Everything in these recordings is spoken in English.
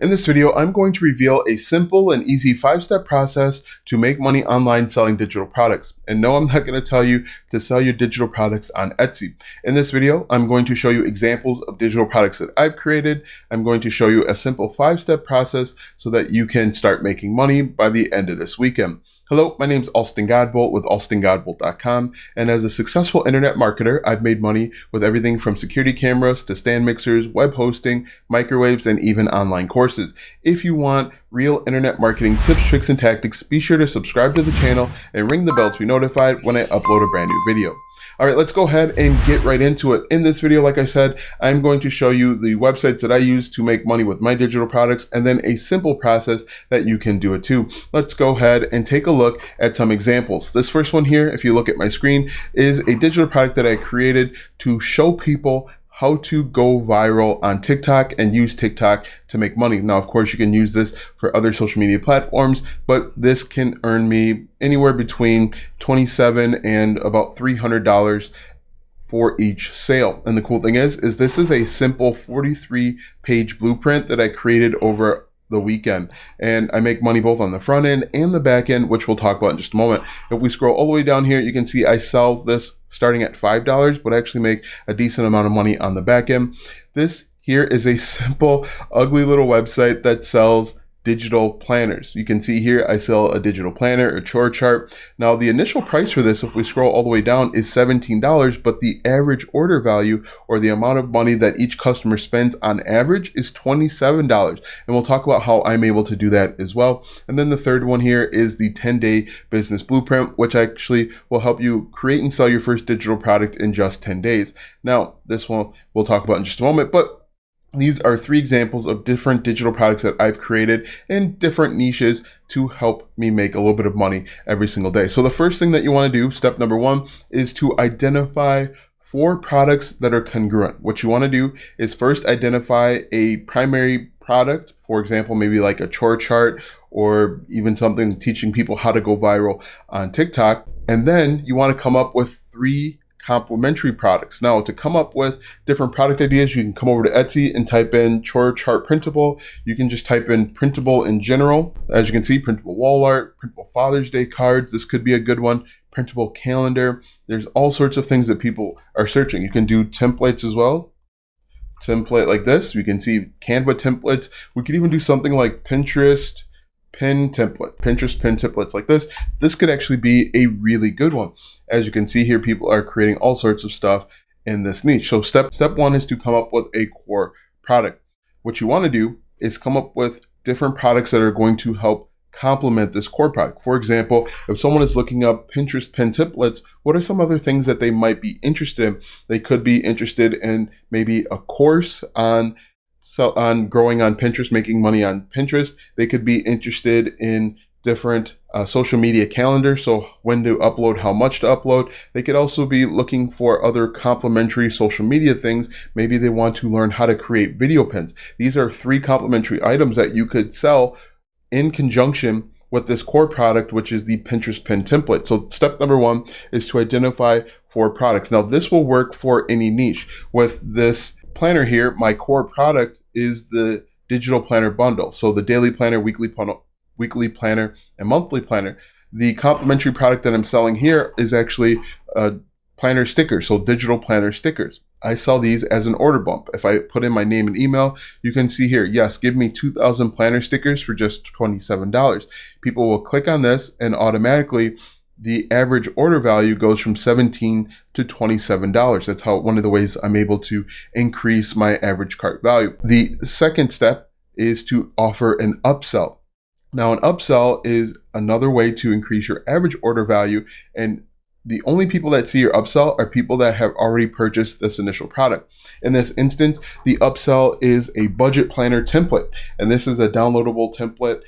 In this video, I'm going to reveal a simple and easy 5-step process to make money online selling digital products. And no, I'm not going to tell you to sell your digital products on Etsy. In this video, I'm going to show you examples of digital products that I've created. I'm going to show you a simple 5-step process so that you can start making money by the end of this weekend. Hello, my name is Alston Godbolt with alstongodbolt.com, and as a successful internet marketer, I've made money with everything from security cameras to stand mixers, web hosting, microwaves, and even online courses. If you want real internet marketing tips, tricks, and tactics, be sure to subscribe to the channel and ring the bell to be notified when I upload a brand new video. All right, let's go ahead and get right into it. In this video, like I said, I'm going to show you the websites that I use to make money with my digital products and then a simple process that you can do it too. Let's go ahead and take a look at some examples. This first one here, if you look at my screen, is a digital product that I created to show people how to go viral on TikTok and use TikTok to make money. Now, of course, you can use this for other social media platforms, but this can earn me anywhere between $27 and about $300 for each sale. And the cool thing is this is a simple 43-page blueprint that I created over the weekend, and I make money both on the front end and the back end, which we'll talk about in just a moment. If we scroll all the way down here, you can see I sell this starting at $5, but actually make a decent amount of money on the back end. This here is a simple, ugly little website that sells digital planners. You can see here I sell a digital planner, a chore chart. Now the initial price for this, if we scroll all the way down, is $17, but the average order value, or the amount of money that each customer spends on average, is $27. And we'll talk about how I'm able to do that as well. And then the third one here is the 10-day business blueprint, which actually will help you create and sell your first digital product in just 10 days. Now this one we'll talk about in just a moment, but these are 3 examples of different digital products that I've created in different niches to help me make a little bit of money every single day. So the first thing that you want to do, step number 1, is to identify 4 products that are congruent. What you want to do is first identify a primary product, for example, maybe like a chore chart or even something teaching people how to go viral on TikTok. And then you want to come up with 3 complementary products. Now, to come up with different product ideas, you can come over to Etsy and type in chore chart printable. You can just type in printable in general. As you can see, printable wall art, printable Father's Day cards. This could be a good one. Printable calendar. There's all sorts of things that people are searching. You can do templates as well. Template like this. You can see Canva templates. We could even do something like Pinterest pin template, Pinterest pin templates like this. This could actually be a really good one. As you can see here, people are creating all sorts of stuff in this niche. So step 1 is to come up with a core product. What you want to do is come up with different products that are going to help complement this core product. For example, if someone is looking up Pinterest pin templates, what are some other things that they might be interested in? They could be interested in maybe a course on growing on Pinterest, making money on Pinterest. They could be interested in different social media calendars, so when to upload, how much to upload. They could also be looking for other complementary social media things. Maybe they want to learn how to create video pins. These are 3 complementary items that you could sell in conjunction with this core product, which is the Pinterest pin template. So step number 1 is to identify 4 products. Now this will work for any niche. With this planner here, my core product is the digital planner bundle. So the daily planner, weekly planner, and monthly planner. The complementary product that I'm selling here is actually planner stickers, so digital planner stickers. I sell these as an order bump. If I put in my name and email, you can see here, yes, give me 2,000 planner stickers for just $27. People will click on this and automatically the average order value goes from $17 to $27. That's how one of the ways I'm able to increase my average cart value. The second step is to offer an upsell. Now, an upsell is another way to increase your average order value, and the only people that see your upsell are people that have already purchased this initial product. In this instance, the upsell is a budget planner template, and this is a downloadable template,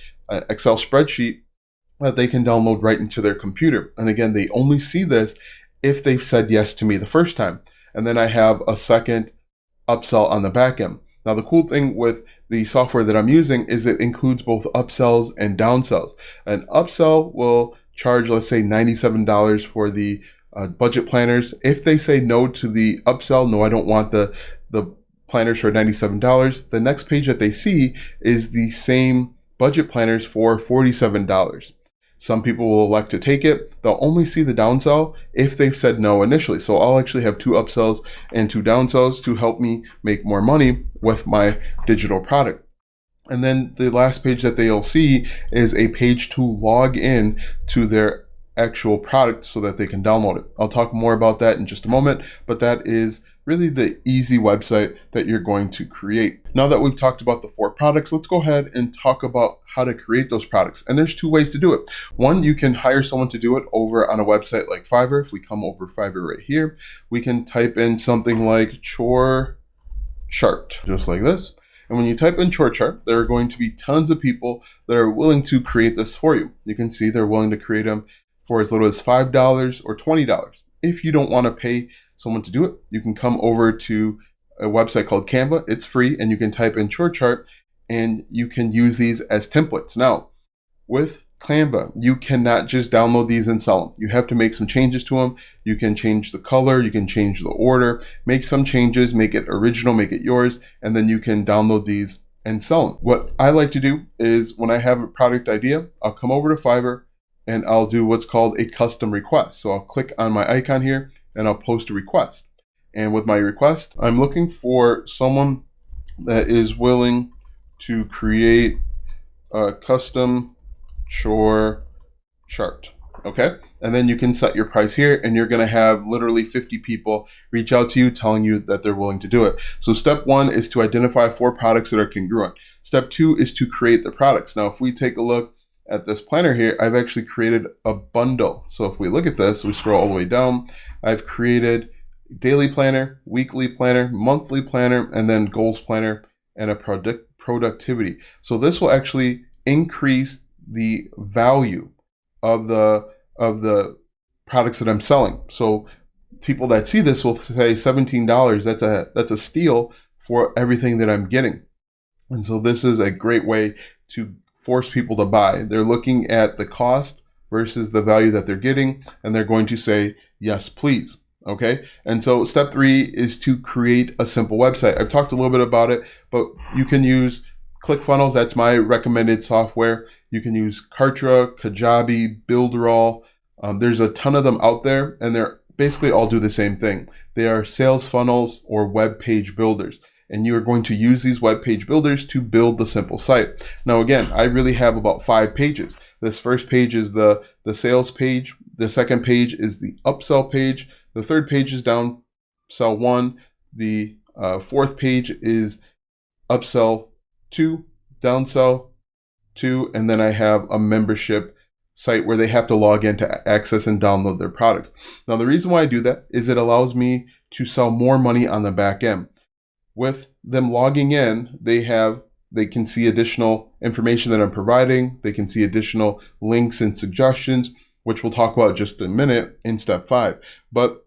Excel spreadsheet that they can download right into their computer. And again, they only see this if they've said yes to me the first time. And then I have a second upsell on the back end. Now, the cool thing with the software that I'm using is it includes both upsells and downsells. An upsell will charge, let's say, $97 for the budget planners. If they say no to the upsell, no, I don't want the planners for $97. The next page that they see is the same budget planners for $47. Some people will elect to take it. They'll only see the downsell if they've said no initially. So I'll actually have 2 upsells and 2 downsells to help me make more money with my digital product. And then the last page that they'll see is a page to log in to their actual product so that they can download it. I'll talk more about that in just a moment, but that is really the easy website that you're going to create. Now that we've talked about the 4 products, let's go ahead and talk about how to create those products. And there's 2 ways to do it. One, you can hire someone to do it over on a website like Fiverr. If we come over Fiverr right here, we can type in something like chore chart, just like this. And when you type in chore chart, there are going to be tons of people that are willing to create this for you. You can see they're willing to create them for as little as $5 or $20. If you don't want to pay someone to do it, you can come over to a website called Canva. It's free, and you can type in chore chart and you can use these as templates. Now, with Canva, you cannot just download these and sell them. You have to make some changes to them. You can change the color, you can change the order, make some changes, make it original, make it yours, and then you can download these and sell them. What I like to do is when I have a product idea, I'll come over to Fiverr and I'll do what's called a custom request. So I'll click on my icon here and I'll post a request. And with my request, I'm looking for someone that is willing to create a custom chore chart. Okay. And then you can set your price here, and you're going to have literally 50 people reach out to you telling you that they're willing to do it. So step 1 is to identify 4 products that are congruent. Step 2 is to create the products. Now, if we take a look at this planner here, I've actually created a bundle. So if we look at this, we scroll all the way down, I've created daily planner, weekly planner, monthly planner, and then goals planner and a productivity. So this will actually increase the value of the products that I'm selling. So people that see this will say $17, that's a steal for everything that I'm getting. And so this is a great way to force people to buy. They're looking at the cost versus the value that they're getting, and they're going to say, yes, please. Okay. And so step 3 is to create a simple website. I've talked a little bit about it, but you can use ClickFunnels. That's my recommended software. You can use Kartra, Kajabi, Builderall. There's a ton of them out there, and they're basically all do the same thing. They are sales funnels or web page builders. And you are going to use these web page builders to build the simple site. Now, again, I really have about 5 pages. This first page is the sales page. The second page is the upsell page. The third page is downsell 1. The fourth page is upsell 2, downsell 2, and then I have a membership site where they have to log in to access and download their products. Now, the reason why I do that is it allows me to sell more money on the back end. With them logging in, they can see additional information that I'm providing. They can see additional links and suggestions, which we'll talk about just in a minute in step 5. But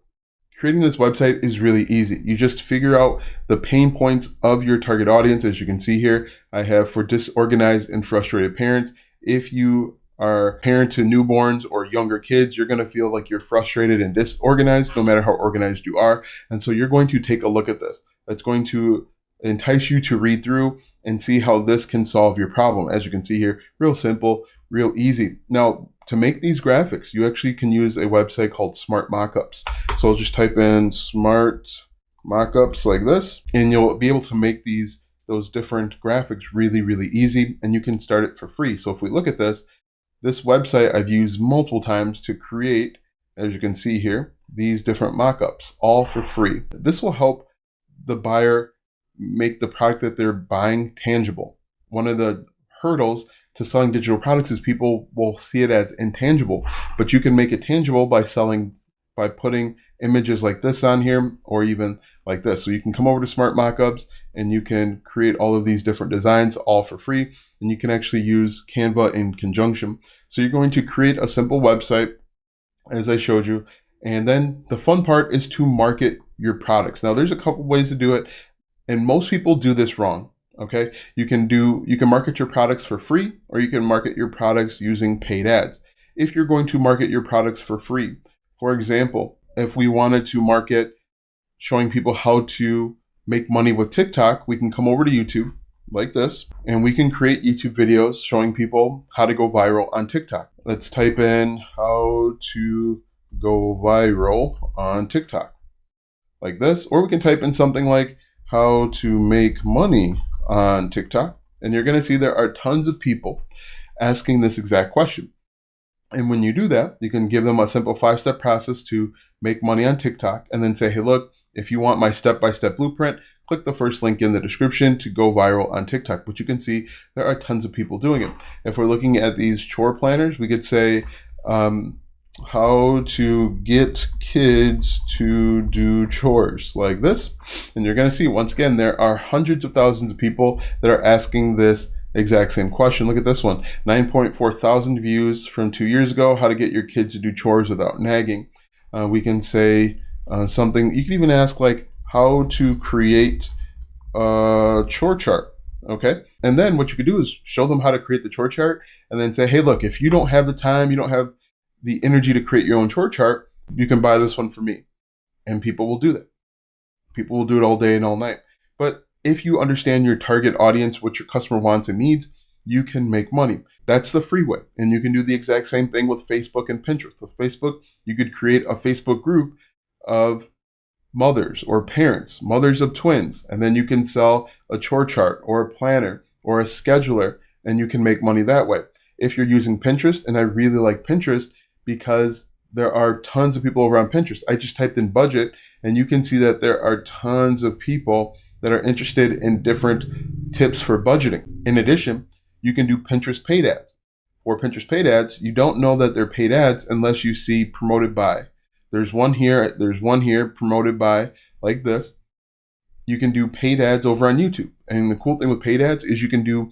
creating this website is really easy. You just figure out the pain points of your target audience. As you can see here, I have for disorganized and frustrated parents. If you are a parent to newborns or younger kids, you're going to feel like you're frustrated and disorganized no matter how organized you are. And so you're going to take a look at this. It's going to entice you to read through and see how this can solve your problem. As you can see here, real simple, real easy. Now, to make these graphics, you actually can use a website called Smart Mockups. So I'll just type in Smart Mockups like this, and you'll be able to make those different graphics really, really easy, and you can start it for free. So if we look at this website I've used multiple times to create, as you can see here, these different mockups, all for free. This will help the buyer make the product that they're buying tangible. One of the hurdles to selling digital products is people will see it as intangible, but you can make it tangible by putting images like this on here, or even like this. So you can come over to Smart Mockups and you can create all of these different designs all for free, and you can actually use Canva in conjunction. So you're going to create a simple website as I showed you, and then the fun part is to market your products. Now, there's a couple ways to do it, and most people do this wrong. Okay, you can market your products for free, or you can market your products using paid ads. If you're going to market your products for free, for example, if we wanted to market showing people how to make money with TikTok, we can come over to YouTube like this, and we can create YouTube videos showing people how to go viral on TikTok. Let's type in how to go viral on TikTok like this, or we can type in something like how to make money on TikTok, and you're going to see there are tons of people asking this exact question. And when you do that, you can give them a simple 5-step process to make money on TikTok, and then say, hey, look, if you want my step-by-step blueprint, click the first link in the description to go viral on TikTok. But you can see there are tons of people doing it. If we're looking at these chore planners, we could say how to get kids to do chores like this. And you're going to see, once again, there are hundreds of thousands of people that are asking this exact same question. Look at this one, 9.4 thousand views from 2 years ago, how to get your kids to do chores without nagging. We can say something, you can even ask like how to create a chore chart. Okay. And then what you could do is show them how to create the chore chart, and then say, hey, look, if you don't have the time, you don't have the energy to create your own chore chart, you can buy this one from me. And people will do that. People will do it all day and all night. But if you understand your target audience, what your customer wants and needs, you can make money. That's the free way. And you can do the exact same thing with Facebook and Pinterest. With Facebook, you could create a Facebook group of mothers or parents, mothers of twins, and then you can sell a chore chart or a planner or a scheduler, and you can make money that way. If you're using Pinterest, and I really like Pinterest because there are tons of people over on Pinterest. I just typed in budget, and you can see that there are tons of people that are interested in different tips for budgeting. In addition, you can do Pinterest paid ads. For Pinterest paid ads, you don't know that they're paid ads unless you see promoted by. There's one here, promoted by, like this. You can do paid ads over on YouTube. And the cool thing with paid ads is you can do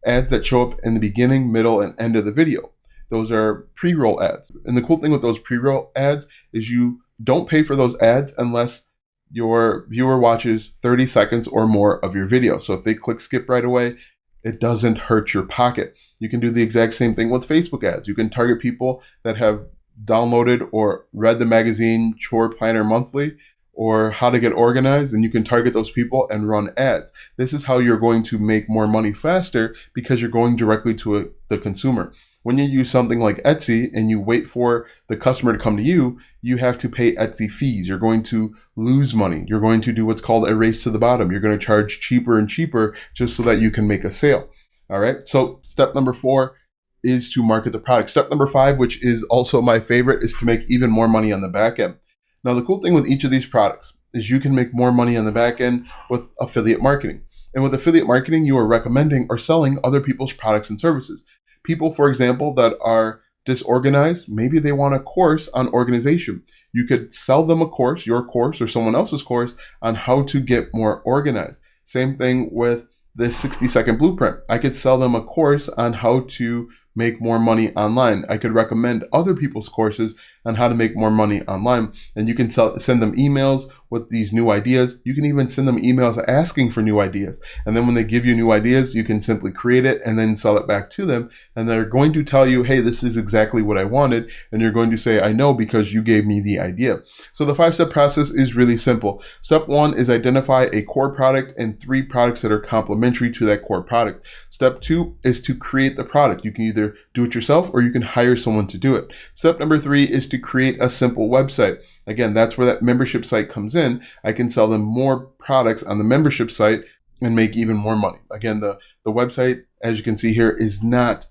ads that show up in the beginning, middle, and end of the video. Those are pre-roll ads. And the cool thing with those pre-roll ads is you don't pay for those ads unless your viewer watches 30 seconds or more of your video. So if they click skip right away, it doesn't hurt your pocket. You can do the exact same thing with Facebook ads. You can target people that have downloaded or read the magazine Chore Planner Monthly or How to Get Organized, and you can target those people and run ads. This is how you're going to make more money faster, because you're going directly to the consumer. When you use something like Etsy and you wait for the customer to come to you, you have to pay Etsy fees. You're going to lose money. You're going to do what's called a race to the bottom. You're going to charge cheaper and cheaper just so that you can make a sale. All right. So step number 4 is to market the product. Step number 5, which is also my favorite, is to make even more money on the back end. Now, the cool thing with each of these products is you can make more money on the back end with affiliate marketing. And with affiliate marketing, you are recommending or selling other people's products and services. People, for example, that are disorganized, maybe they want a course on organization. You could sell them a course, your course or someone else's course, on how to get more organized. Same thing with this 60-second blueprint. I could sell them a course on how to make more money online. I could recommend other people's courses on how to make more money online. And you can send them emails with these new ideas. You can even send them emails asking for new ideas. And then when they give you new ideas, you can simply create it and then sell it back to them. And they're going to tell you, hey, this is exactly what I wanted. And you're going to say, I know, because you gave me the idea. So the 5-step process is really simple. Step 1 is identify a core product and 3 products that are complementary to that core product. Step 2 is to create the product. You can either do it yourself or you can hire someone to do it. Step number 3 is to create a simple website. Again, that's where that membership site comes in. I can sell them more products on the membership site and make even more money. Again, the website, as you can see here, is not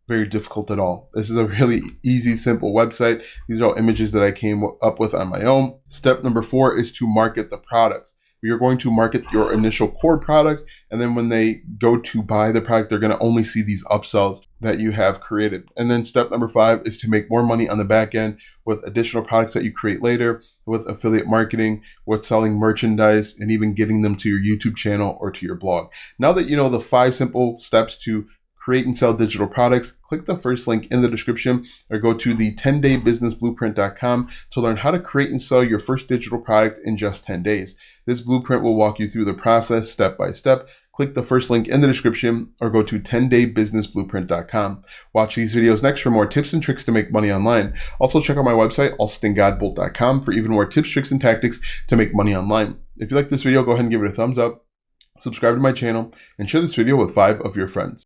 very difficult at all. This is a really easy, simple website. These are all images that I came up with on my own. Step number 4 is to market the products. You're going to market your initial core product, and then when they go to buy the product, they're going to only see these upsells that you have created. And then step number 5 is to make more money on the back end with additional products that you create later, with affiliate marketing, with selling merchandise, and even getting them to your YouTube channel or to your blog. Now that you know the 5 simple steps to create and sell digital products, click the first link in the description or go to the 10daybusinessblueprint.com to learn how to create and sell your first digital product in just 10 days. This blueprint will walk you through the process step by step. Click the first link in the description or go to 10daybusinessblueprint.com. Watch these videos next for more tips and tricks to make money online. Also check out my website, alstongodbolt.com, for even more tips, tricks, and tactics to make money online. If you like this video, go ahead and give it a thumbs up, subscribe to my channel, and share this video with 5 of your friends.